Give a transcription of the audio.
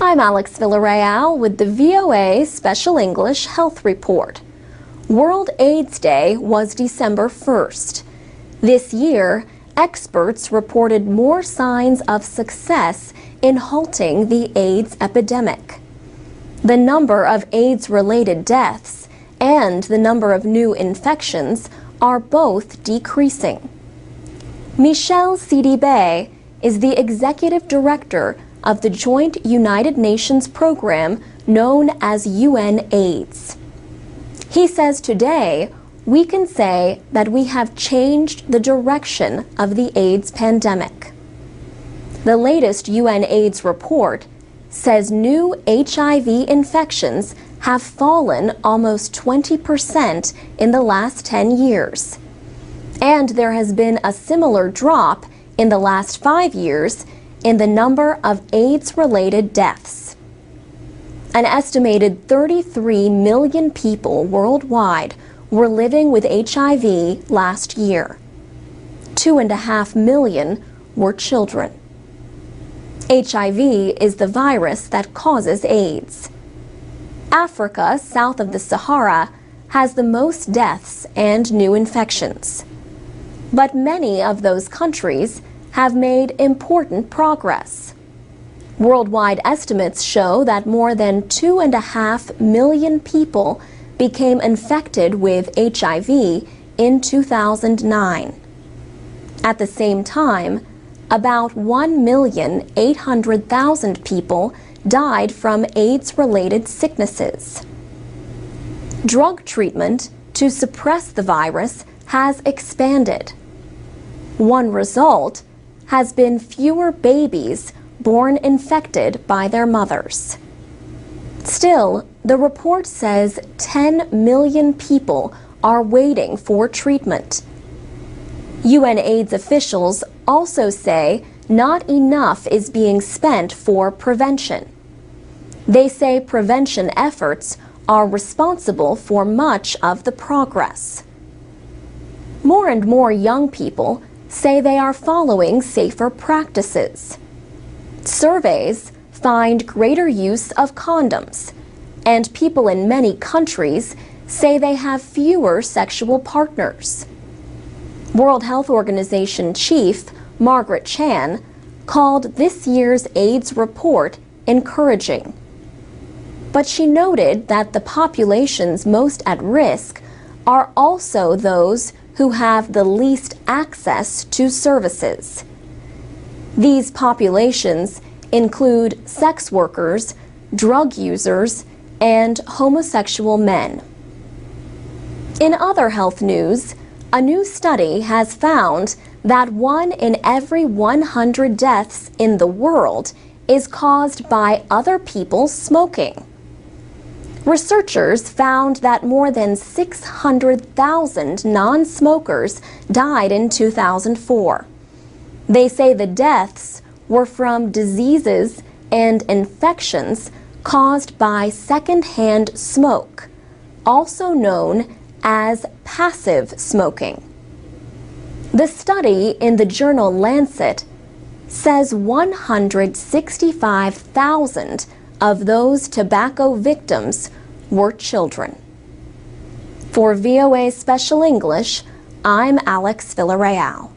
I'm Alex Villarreal with the VOA Special English Health Report. World AIDS Day was December 1st. This year, experts reported more signs of success in halting the AIDS epidemic. The number of AIDS-related deaths and the number of new infections are both decreasing. Michelle Sidibe is the executive director of the Joint United Nations program known as UNAIDS. He says today we can say that we have changed the direction of the AIDS pandemic. The latest UNAIDS report says new HIV infections have fallen almost 20% in the last 10 years. And there has been a similar drop in the last 5 years in the number of AIDS-related deaths. An estimated 33 million people worldwide were living with HIV last year. 2.5 million were children. HIV is the virus that causes AIDS. Africa, south of the Sahara, has the most deaths and new infections. But many of those countries have made important progress. Worldwide estimates show that more than 2.5 million people became infected with HIV in 2009. At the same time, about 1,800,000 people died from AIDS-related sicknesses. Drug treatment to suppress the virus has expanded. One result has been fewer babies born infected by their mothers. Still, the report says 10 million people are waiting for treatment. UNAIDS officials also say not enough is being spent for prevention. They say prevention efforts are responsible for much of the progress. More and more young people say they are following safer practices. Surveys find greater use of condoms, and people in many countries say they have fewer sexual partners. World Health Organization chief Margaret Chan called this year's AIDS report encouraging. But she noted that the populations most at risk are also those who have the least access to services. These populations include sex workers, drug users, and homosexual men. In other health news, a new study has found that 1 in every 100 deaths in the world is caused by other people smoking. Researchers found that more than 600,000 non-smokers died in 2004. They say the deaths were from diseases and infections caused by secondhand smoke, also known as passive smoking. The study in the journal Lancet says 165,000 of those tobacco victims were children. For VOA Special English, I'm Alex Villarreal.